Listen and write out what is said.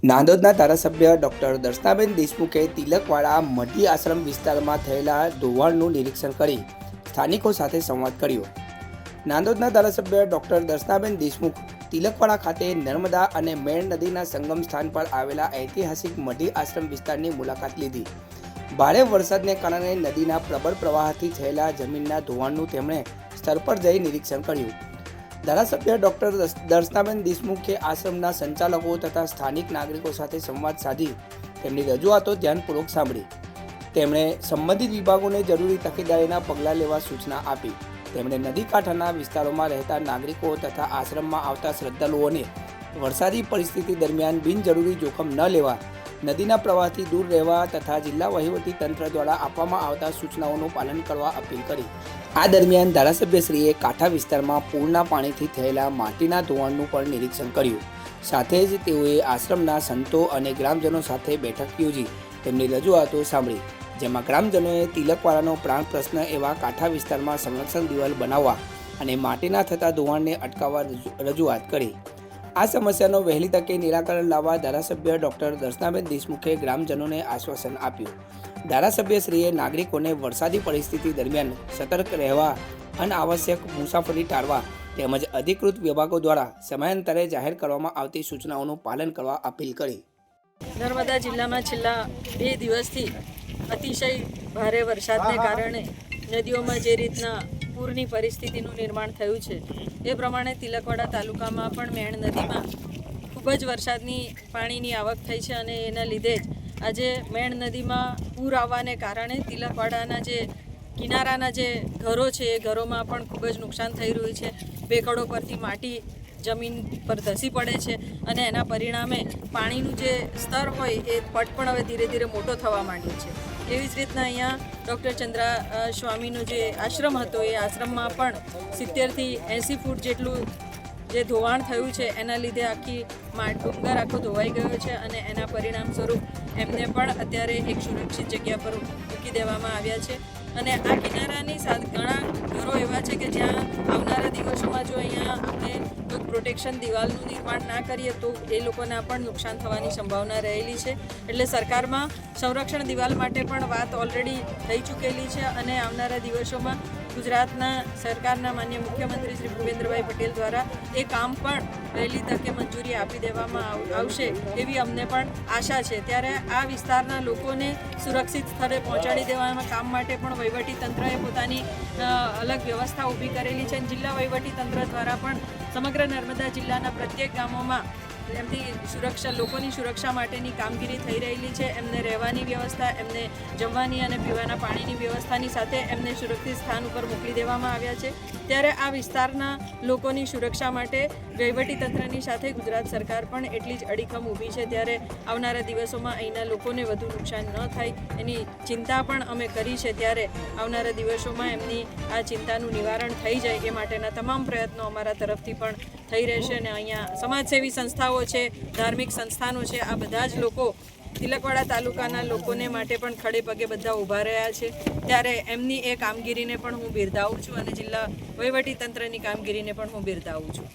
નાંદોદના ધારાસભ્ય ડોક્ટર દર્શનાબેન દેશમુખે તિલકવાડા મઢી આશ્રમ વિસ્તારમાં થયેલા ધોવાણનું નિરીક્ષણ કરી સ્થાનિકો સાથે સંવાદ કર્યો। નાંદોદના ધારાસભ્ય ડોક્ટર દર્શનાબેન દેશમુખ તિલકવાડા ખાતે નર્મદા અને મેણ નદીના સંગમ સ્થાન પર આવેલા ઐતિહાસિક મઢી આશ્રમ વિસ્તારની મુલાકાત લીધી। ભારે વરસાદને કારણે નદીના પ્રબળ પ્રવાહથી થયેલા જમીનના ધોવાણનું તેમણે સ્થળ પર જઈ નિરીક્ષણ કર્યું। ધારાસભ્ય ડોક્ટર દર્શનાબેન દેશમુખે આશ્રમના સંચાલકો તથા સ્થાનિક નાગરિકો સાથે સંવાદ સાધી તેમની રજૂઆતો ધ્યાનપૂર્વક સાંભળી। તેમણે સંબંધિત વિભાગોને જરૂરી તકેદારીના પગલાં લેવા સૂચના આપી। તેમણે નદી કાંઠાના વિસ્તારોમાં રહેતા નાગરિકો તથા આશ્રમમાં આવતા શ્રદ્ધાળુઓને વરસાદી પરિસ્થિતિ દરમિયાન બિનજરૂરી જોખમ ન લેવા, નદીના પ્રવાહથી દૂર રહેવા તથા જિલ્લા વહીવટી તંત્ર દ્વારા આપવામાં આવતા સૂચનાઓનું પાલન કરવા અપીલ કરી। આ દરમિયાન ધારાસભ્યશ્રીએ કાંઠા વિસ્તારમાં પૂરના પાણીથી થયેલા માટીના ધોવાણનું પણ નિરીક્ષણ કર્યું। સાથે જ તેઓએ આશ્રમના સંતો અને ગ્રામજનો સાથે બેઠક યોજી તેમની રજૂઆતો સાંભળી, જેમાં ગ્રામજનોએ તિલકવાડાનો પ્રાણ પ્રશ્ન એવા કાંઠા વિસ્તારમાં સંરક્ષણ દિવાલ બનાવવા અને માટીના થતા ધોવાણને અટકાવવા રજૂઆત કરી। આ સમસ્યાનો વહેલી તકે નિરાકરણ લાવવા ધારાસભ્ય ડોક્ટર દર્શનાબેન દેશમુખે ગ્રામજનોને આશ્વાસન આપ્યું। ધારાસભ્યશ્રીએ નાગરિકોને વરસાદી પરિસ્થિતિ દરમિયાન સતર્ક રહેવા, અનાવશ્યક મુસાફરી ટાળવા તેમજ અધિકૃત વિભાગો દ્વારા સમયાંતરે જાહેર કરવામાં આવતી સૂચનાઓનું પાલન કરવા અપીલ કરી। નર્મદા જિલ્લામાં છેલ્લા 2 દિવસથી અતિશય ભારે વરસાદને કારણે નદીઓમાં જે રીતના પૂરની પરિસ્થિતિનું નિર્માણ થયું છે એ પ્રમાણે તિલકવાડા તાલુકામાં પણ મેણ નદીમાં ખૂબ જ વરસાદની પાણીની આવક થઈ છે અને એના લીધે જ આજે મેણ નદીમાં પૂર આવવાને કારણે તિલકવાડાના જે કિનારાના જે ઘરો છે એ ઘરોમાં પણ ખૂબ જ નુકસાન થઈ રહ્યું છે। ભેખડો પરથી માટી જમીન પર ધસી પડે છે અને એના પરિણામે પાણીનું જે સ્તર હોય એ પટ પણ હવે ધીરે ધીરે મોટો થવા માંડ્યો છે। એવી જ રીતના અહીંયા ડૉક્ટર ચંદ્રા સ્વામીનો જે આશ્રમ હતો એ આશ્રમમાં પણ 70થી 80 ફૂટ જેટલું જે ધોવાણ થયું છે એના લીધે આખી ડુંગર આખો ધોવાઈ ગયો છે અને એના પરિણામ સ્વરૂપ એમને પણ અત્યારે એક સુરક્ષિત જગ્યા પર મૂકી દેવામાં આવ્યા છે। અને આ કિનારાની સાથે ઘણા ઘરો એવા છે કે જ્યાં આવનારા દિવસોમાં જો અહીંયા આપણે કોઈ પ્રોટેક્શન દિવાલનું નિર્માણ ના કરીએ તો એ લોકોના પણ નુકસાન થવાની સંભાવના રહેલી છે। એટલે સરકારમાં સંરક્ષણ દિવાલ માટે પણ વાત ઓલરેડી થઈ ચૂકેલી છે અને આવનારા દિવસોમાં ગુજરાતના સરકારના માન્ય મુખ્યમંત્રી શ્રી ભૂપેન્દ્રભાઈ પટેલ દ્વારા એ કામ પણ વહેલી તકે મંજૂરી આપી દેવામાં આવશે એવી અમને પણ આશા છે। ત્યારે આ વિસ્તારના લોકોને સુરક્ષિત સ્થળે પહોંચાડી દેવાના કામ માટે પણ વહીવટીતંત્રએ પોતાની અલગ વ્યવસ્થા ઊભી કરેલી છે અને જિલ્લા વહીવટીતંત્ર દ્વારા પણ સમગ્ર નર્મદા જિલ્લાના પ્રત્યેક ગામોમાં એમની સુરક્ષા, લોકોની સુરક્ષા માટેની કામગીરી થઈ રહેલી છે। એમને રહેવાની વ્યવસ્થા, એમને જમવાની અને પીવાના પાણીની વ્યવસ્થાની સાથે એમને સુરક્ષિત સ્થાન ઉપર મોકલી દેવામાં આવ્યા છે। ત્યારે આ વિસ્તારના લોકોની સુરક્ષા માટે વહીવટીતંત્રની સાથે ગુજરાત સરકાર પણ એટલી જ અડીખમ ઊભી છે। ત્યારે આવનારા દિવસોમાં અહીંના લોકોને વધુ નુકસાન ન થાય એની ચિંતા પણ અમે કરી છે। ત્યારે આવનારા દિવસોમાં એમની આ ચિંતાનું નિવારણ થઈ જાય એ માટેના તમામ પ્રયત્નો અમારા તરફથી પણ થઈ રહેશે અને અહીંયા સમાજસેવી સંસ્થાઓ છે, ધાર્મિક સંસ્થાનો છે, આ બધા જ લોકો તિલકવાડા તાલુકાના લોકોને માટે પણ ખડે પગે બધા ઊભા રહ્યા છે। ત્યારે એમની એ કામગીરીને પણ હું બિરદાવું છું અને જિલ્લા વહીવટીતંત્રની કામગીરીને પણ હું બિરદાવું છું।